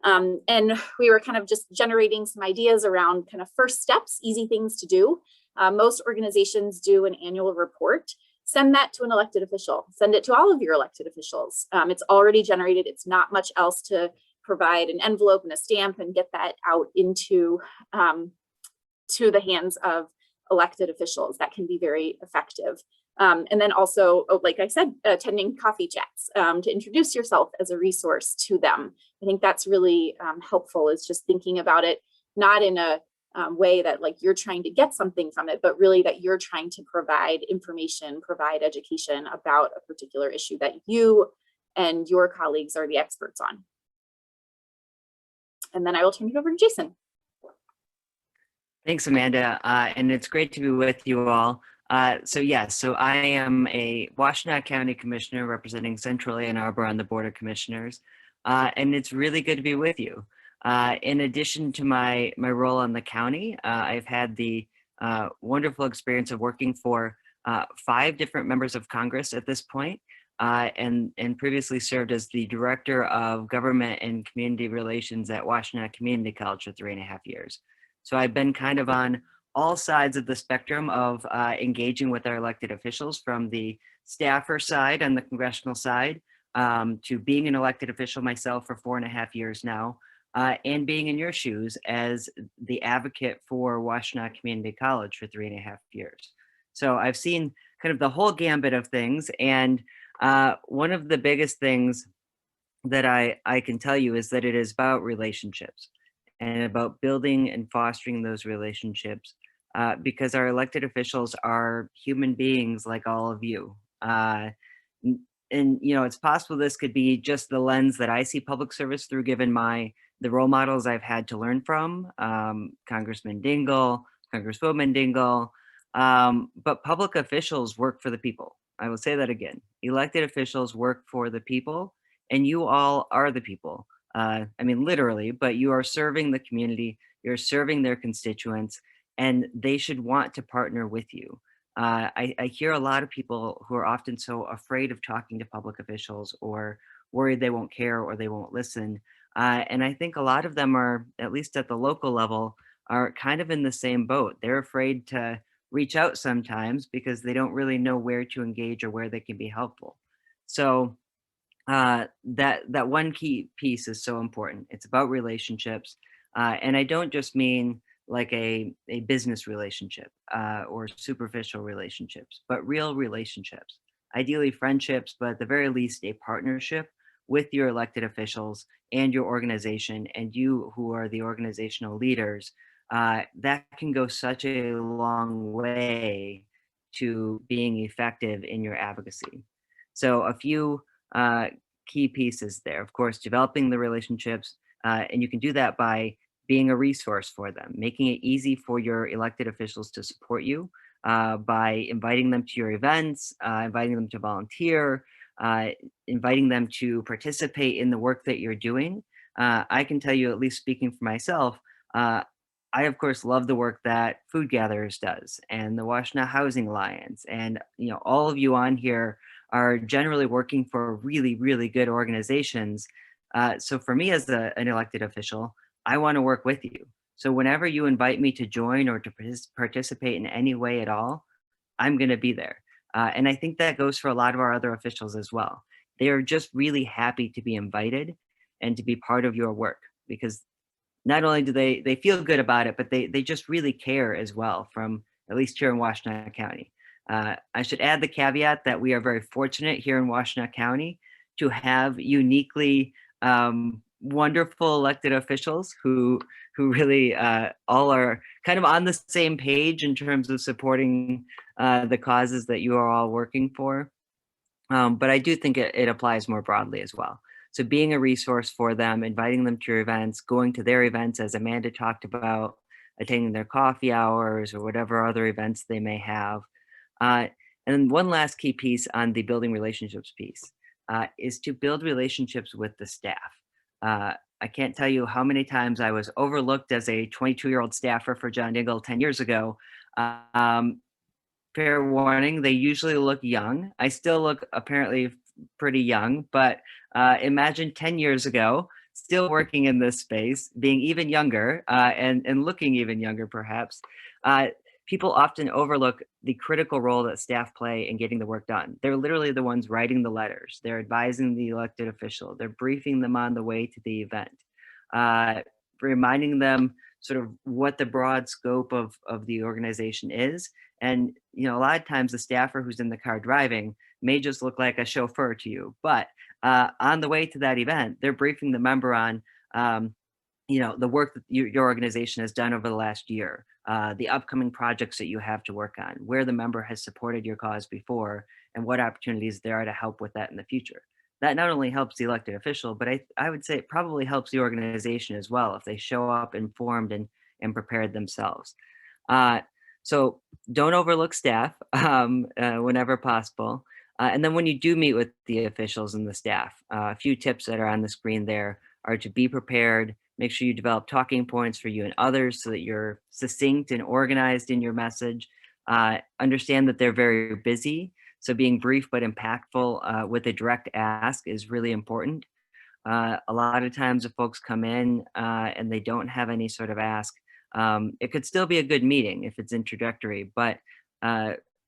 And we were kind of just generating some ideas around kind of first steps, easy things to do. Most organizations do an annual report. Send that to an elected official. Send it to all of your elected officials. It's already generated. It's not much else to provide an envelope and a stamp and get that out into to the hands of elected officials. That can be very effective. And then also, like I said, attending coffee chats to introduce yourself as a resource to them. I think that's really helpful, is just thinking about it, not in a way that like you're trying to get something from it, but really that you're trying to provide information, provide education about a particular issue that you and your colleagues are the experts on. And then I will turn it over to Jason. Thanks, Amanda. And it's great to be with you all. So I am a Washtenaw County Commissioner representing Central Ann Arbor on the Board of Commissioners. And it's really good to be with you. In addition to my role on the county, I've had the wonderful experience of working for 5 different members of Congress at this point, and previously served as the Director of Government and Community Relations at Washtenaw Community College for 3.5 years. So I've been kind of on all sides of the spectrum of engaging with our elected officials, from the staffer side and the congressional side, to being an elected official myself for 4.5 years now, and being in your shoes as the advocate for Washtenaw Community College for 3.5 years. So I've seen kind of the whole gambit of things. And one of the biggest things that I can tell you is that it is about relationships, and about building and fostering those relationships, because our elected officials are human beings like all of you. And it's possible this could be just the lens that I see public service through, given the role models I've had to learn from, Congressman Dingell, Congresswoman Dingell, but public officials work for the people. I will say that again. Elected officials work for the people, and you all are the people. I mean, literally, but you are serving the community, you're serving their constituents, and they should want to partner with you. I hear a lot of people who are often so afraid of talking to public officials, or worried they won't care or they won't listen. And I think a lot of them are, at least at the local level, are kind of in the same boat. They're afraid to reach out sometimes because they don't really know where to engage or where they can be helpful. So that one key piece is so important. It's about relationships. And I don't just mean like a business relationship or superficial relationships, but real relationships. Ideally friendships, but at the very least a partnership with your elected officials and your organization, and you who are the organizational leaders. That can go such a long way to being effective in your advocacy. So a few key pieces there. Of course, developing the relationships, and you can do that by being a resource for them, making it easy for your elected officials to support you by inviting them to your events, inviting them to volunteer, inviting them to participate in the work that you're doing. I can tell you, at least speaking for myself, I of course love the work that Food Gatherers does, and the Washtenaw Housing Alliance, and all of you on here are generally working for really, really good organizations. So for me as an elected official, I want to work with you. So whenever you invite me to join or to participate in any way at all, I'm going to be there. And I think that goes for a lot of our other officials as well. They are just really happy to be invited and to be part of your work, because not only do they feel good about it, but they just really care as well, from at least here in Washtenaw County. I should add the caveat that we are very fortunate here in Washtenaw County to have uniquely wonderful elected officials who really all are kind of on the same page in terms of supporting the causes that you are all working for. But I do think it applies more broadly as well. So being a resource for them, inviting them to your events, going to their events, as Amanda talked about, attending their coffee hours or whatever other events they may have. And then one last key piece on the building relationships piece is to build relationships with the staff. I can't tell you how many times I was overlooked as a 22-year-old staffer for John Dingell 10 years ago. Fair warning, they usually look young. I still look apparently pretty young, but imagine 10 years ago, still working in this space, being even younger and looking even younger perhaps. People often overlook the critical role that staff play in getting the work done. They're literally the ones writing the letters. They're advising the elected official. They're briefing them on the way to the event, reminding them sort of what the broad scope of the organization is. And, you know, a lot of times the staffer who's in the car driving may just look like a chauffeur to you, but on the way to that event, they're briefing the member on, you know, the work that your organization has done over the last year, the upcoming projects that you have to work on, where the member has supported your cause before, and what opportunities there are to help with that in the future. That not only helps the elected official, but I would say it probably helps the organization as well if they show up informed and prepared themselves. So don't overlook staff whenever possible. And then when you do meet with the officials and the staff, a few tips that are on the screen there are to be prepared. Make sure you develop talking points for you and others so that you're succinct and organized in your message. Understand that they're very busy. So being brief but impactful with a direct ask is really important. A lot of times if folks come in and they don't have any sort of ask, it could still be a good meeting if it's introductory. But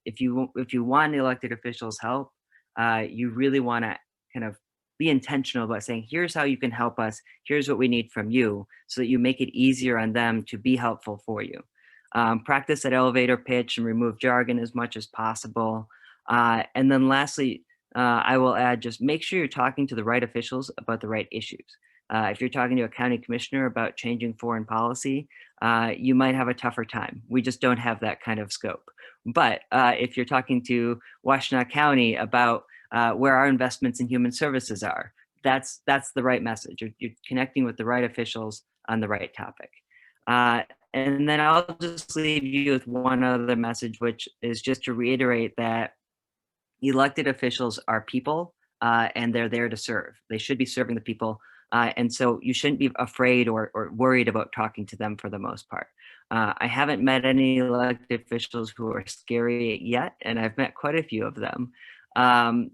if you want elected officials' help, you really want to kind of be intentional about saying, here's how you can help us. Here's what we need from you, so that you make it easier on them to be helpful for you. Practice that elevator pitch and remove jargon as much as possible. And then lastly, I will add, just make sure you're talking to the right officials about the right issues. If you're talking to a county commissioner about changing foreign policy, you might have a tougher time. We just don't have that kind of scope. But if you're talking to Washtenaw County about where our investments in human services are, that's the right message. You're connecting with the right officials on the right topic. And then I'll just leave you with one other message, which is just to reiterate that elected officials are people and they're there to serve. They should be serving the people. And so you shouldn't be afraid or worried about talking to them for the most part. I haven't met any elected officials who are scary yet, and I've met quite a few of them.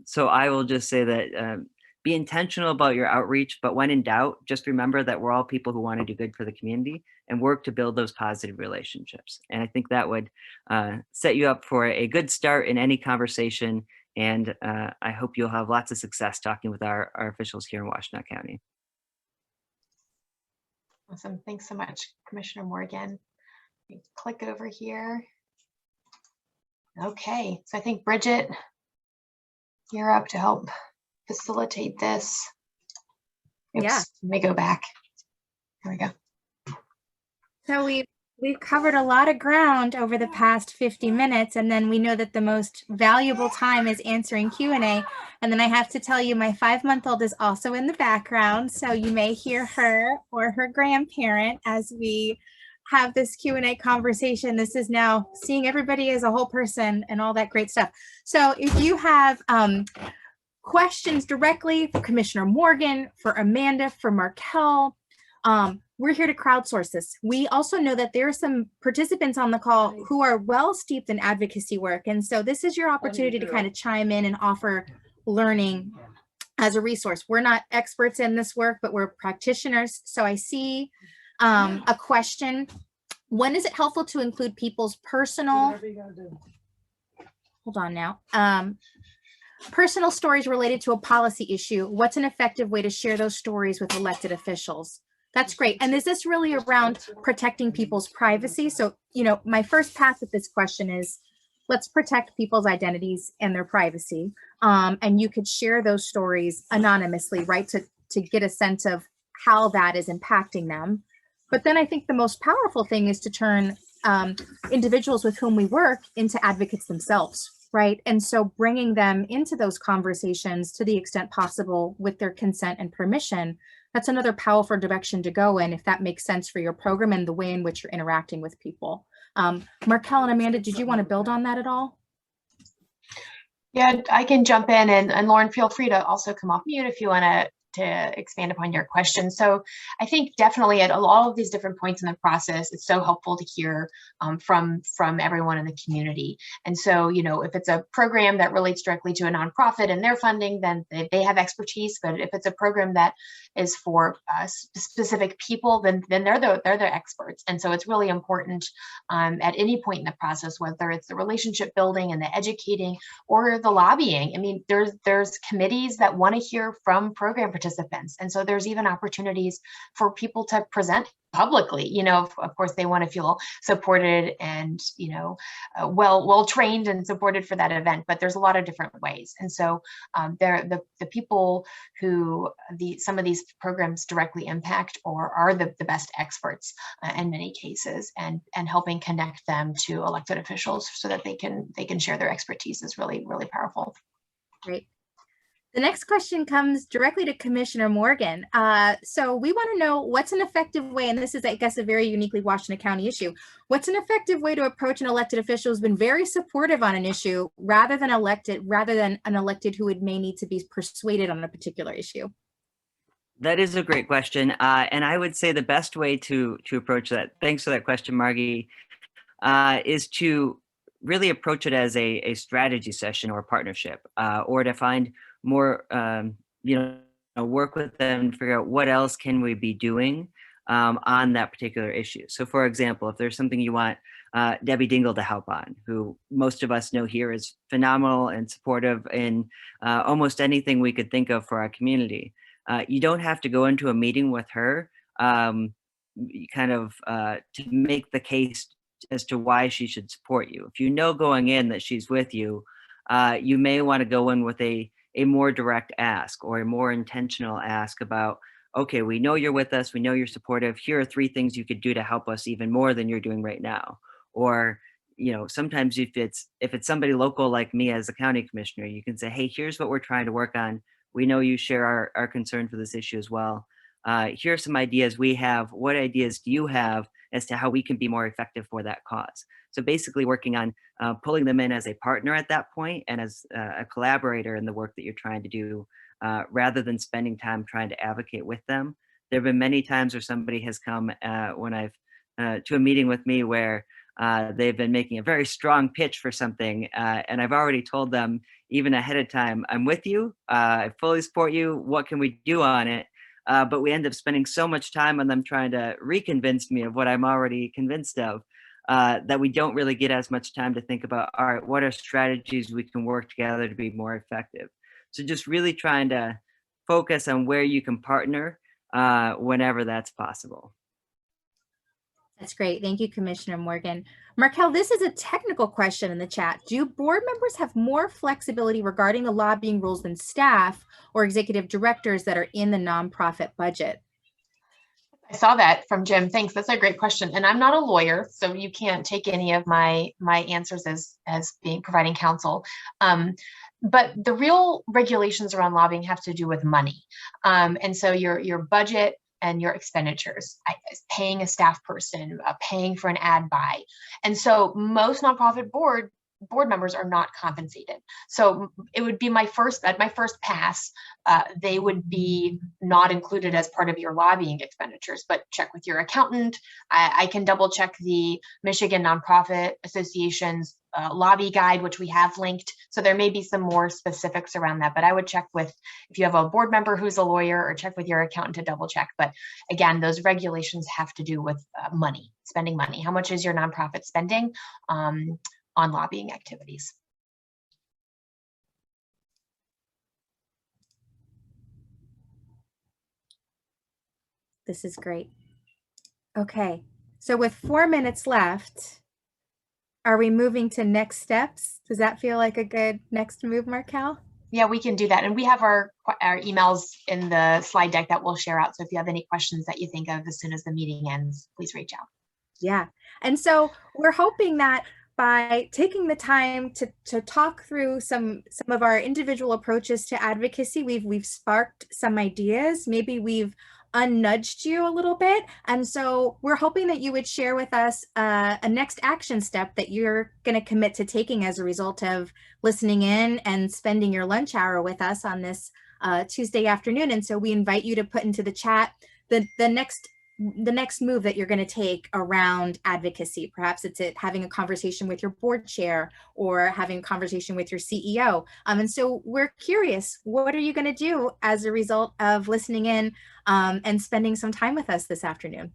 So I will just say that be intentional about your outreach, but when in doubt, just remember that we're all people who want to do good for the community and work to build those positive relationships. And I think that would set you up for a good start in any conversation. And I hope you'll have lots of success talking with our officials here in Washtenaw County. Awesome. Thanks so much, Commissioner Morgan. Click over here. Okay, so I think Bridget, you're up to help facilitate this. Oops, Yeah. Let me go back. Here we go. So we've covered a lot of ground over the past 50 minutes, and then we know that the most valuable time is answering Q&A. And then I have to tell you, my 5-month-old is also in the background, so you may hear her or her grandparent as we have this Q&A conversation. This is now seeing everybody as a whole person and all that great stuff. So if you have questions directly for Commissioner Morgan, for Amanda, for Markel, we're here to crowdsource this. We also know that there are some participants on the call who are well steeped in advocacy work. And so this is your opportunity to kind of chime in and offer learning as a resource. We're not experts in this work, but we're practitioners. So I see a question. When is it helpful to include people's personal, hold on now, personal stories related to a policy issue? What's an effective way to share those stories with elected officials? That's great. And is this really around protecting people's privacy? So, you know, my first pass at this question is, let's protect people's identities and their privacy. And you could share those stories anonymously, right? To get a sense of how that is impacting them. But then I think the most powerful thing is to turn individuals with whom we work into advocates themselves, right? And so bringing them into those conversations to the extent possible with their consent and permission, that's another powerful direction to go in if that makes sense for your program and the way in which you're interacting with people. Markel and Amanda, did you want to build on that at all? Yeah, I can jump in, and Lauren, feel free to also come off mute if you want to expand upon your question. So I think definitely at all of these different points in the process, it's so helpful to hear from everyone in the community. And so, you know, if it's a program that relates directly to a nonprofit and their funding, then they have expertise. But if it's a program that is for specific people, then they're the experts. And so it's really important at any point in the process, whether it's the relationship building and the educating or the lobbying. I mean, there's committees that want to hear from program participants. And so there's even opportunities for people to present publicly. You know, of course, they want to feel supported and, you know, well trained and supported for that event, but there's a lot of different ways. And so the people who some of these programs directly impact or are the best experts in many cases, and helping connect them to elected officials so that they can share their expertise is really, really powerful. Great. The next question comes directly to Commissioner Morgan. So we want to know what's an effective way, and this is, I guess, a very uniquely Washtenaw County issue. What's an effective way to approach an elected official who's been very supportive on an issue rather than an elected who may need to be persuaded on a particular issue? That is a great question. And I would say the best way to approach that, thanks for that question, Margie, is to really approach it as a strategy session or partnership, or to find more, work with them to figure out what else can we be doing on that particular issue. So for example, if there's something you want Debbie Dingle to help on, who most of us know here is phenomenal and supportive in almost anything we could think of for our community. You don't have to go into a meeting with her to make the case as to why she should support you. If you know going in that she's with you, you may want to go in with a more direct ask or a more intentional ask about, okay, we know you're with us, we know you're supportive, here are 3 things you could do to help us even more than you're doing right now. Or, you know, sometimes if it's somebody local like me as a county commissioner, you can say, hey, here's what we're trying to work on. We know you share our concern for this issue as well. Here are some ideas we have. What ideas do you have as to how we can be more effective for that cause? So basically working on pulling them in as a partner at that point and as a collaborator in the work that you're trying to do, rather than spending time trying to advocate with them. There have been many times where somebody has come when I've to a meeting with me where they've been making a very strong pitch for something, and I've already told them even ahead of time, I'm with you, I fully support you, what can we do on it? But we end up spending so much time on them trying to reconvince me of what I'm already convinced of, that we don't really get as much time to think about, all right, what are strategies we can work together to be more effective? So just really trying to focus on where you can partner whenever that's possible. That's great. Thank you, Commissioner Morgan. Markel, this is a technical question in the chat. Do board members have more flexibility regarding the lobbying rules than staff or executive directors that are in the nonprofit budget? I saw that from Jim. Thanks. That's a great question. And I'm not a lawyer, so you can't take any of my answers as being providing counsel. But the real regulations around lobbying have to do with money. And so your budget and your expenditures, paying a staff person, paying for an ad buy. And so most nonprofit board members are not compensated. So it would be my first pass, they would be not included as part of your lobbying expenditures, but check with your accountant. I can double check the Michigan Nonprofit Association's lobby guide, which we have linked. So there may be some more specifics around that, but I would check with, if you have a board member who's a lawyer, or check with your accountant to double check. But again, those regulations have to do with money, spending money. How much is your nonprofit spending on lobbying activities? This is great. Okay, so with 4 minutes left, are we moving to next steps? Does that feel like a good next move, Markel? Yeah, we can do that. And we have our emails in the slide deck that we'll share out. So if you have any questions that you think of as soon as the meeting ends, please reach out. Yeah. And so we're hoping that by taking the time to talk through some of our individual approaches to advocacy, we've sparked some ideas. Maybe we've unnudged you a little bit. And so we're hoping that you would share with us a next action step that you're going to commit to taking as a result of listening in and spending your lunch hour with us on this Tuesday afternoon. And so we invite you to put into the chat the next move that you're going to take around advocacy. Perhaps it's having a conversation with your board chair or having a conversation with your CEO. And so we're curious, what are you going to do as a result of listening in and spending some time with us this afternoon?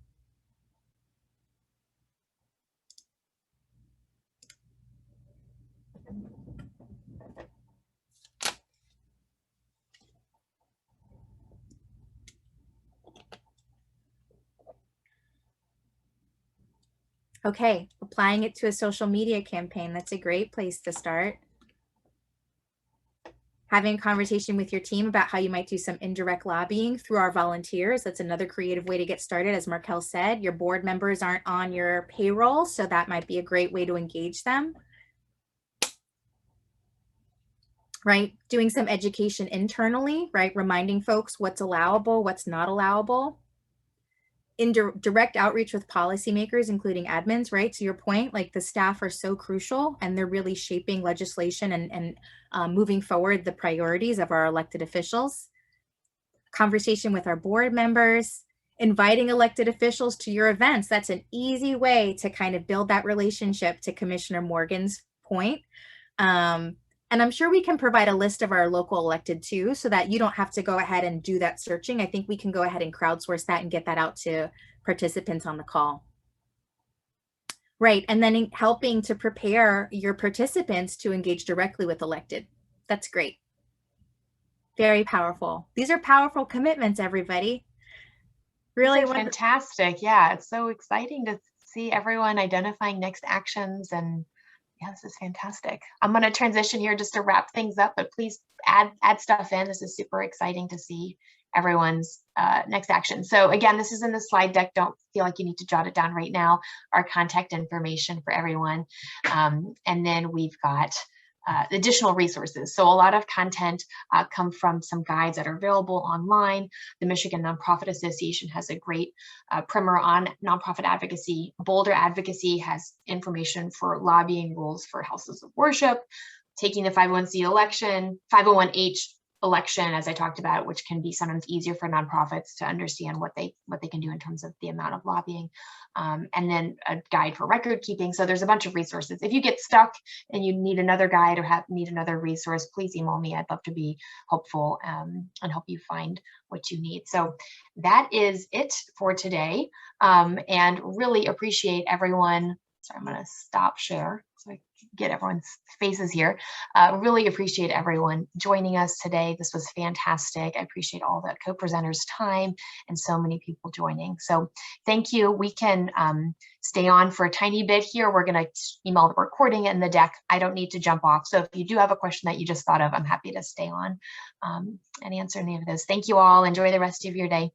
Okay, applying it to a social media campaign. That's a great place to start. Having a conversation with your team about how you might do some indirect lobbying through our volunteers. That's another creative way to get started. As Markel said, your board members aren't on your payroll, so that might be a great way to engage them. Right, doing some education internally, right? Reminding folks what's allowable, what's not allowable. In direct outreach with policymakers, including admins, right? To your point, like the staff are so crucial and they're really shaping legislation and moving forward the priorities of our elected officials. Conversation with our board members, inviting elected officials to your events. That's an easy way to kind of build that relationship, to Commissioner Morgan's point. And I'm sure we can provide a list of our local elected too, so that you don't have to go ahead and do that searching. I think we can go ahead and crowdsource that and get that out to participants on the call. Right, and then helping to prepare your participants to engage directly with elected. That's great. Very powerful. These are powerful commitments, everybody. Really fantastic. Yeah, it's so exciting to see everyone identifying next actions, and yeah, this is fantastic. I'm going to transition here just to wrap things up, but please add stuff in. This is super exciting to see everyone's next action. So again, this is in the slide deck. Don't feel like you need to jot it down right now. Our contact information for everyone. And then we've got additional resources. So a lot of content come from some guides that are available online. The Michigan Nonprofit Association has a great primer on nonprofit advocacy. Boulder Advocacy has information for lobbying rules for houses of worship, taking the 501H election, as I talked about, which can be sometimes easier for nonprofits to understand what they can do in terms of the amount of lobbying, and then a guide for record keeping. So there's a bunch of resources. If you get stuck and you need another guide or need another resource, please email me. I'd love to be helpful and help you find what you need. So that is it for today, and really appreciate everyone. Sorry, I'm going to stop share so I can get everyone's faces here. Really appreciate everyone joining us today. This was fantastic. I appreciate all the co-presenters' time and so many people joining. So thank you. We can stay on for a tiny bit here. We're going to email the recording and the deck. I don't need to jump off. So if you do have a question that you just thought of, I'm happy to stay on and answer any of those. Thank you all. Enjoy the rest of your day.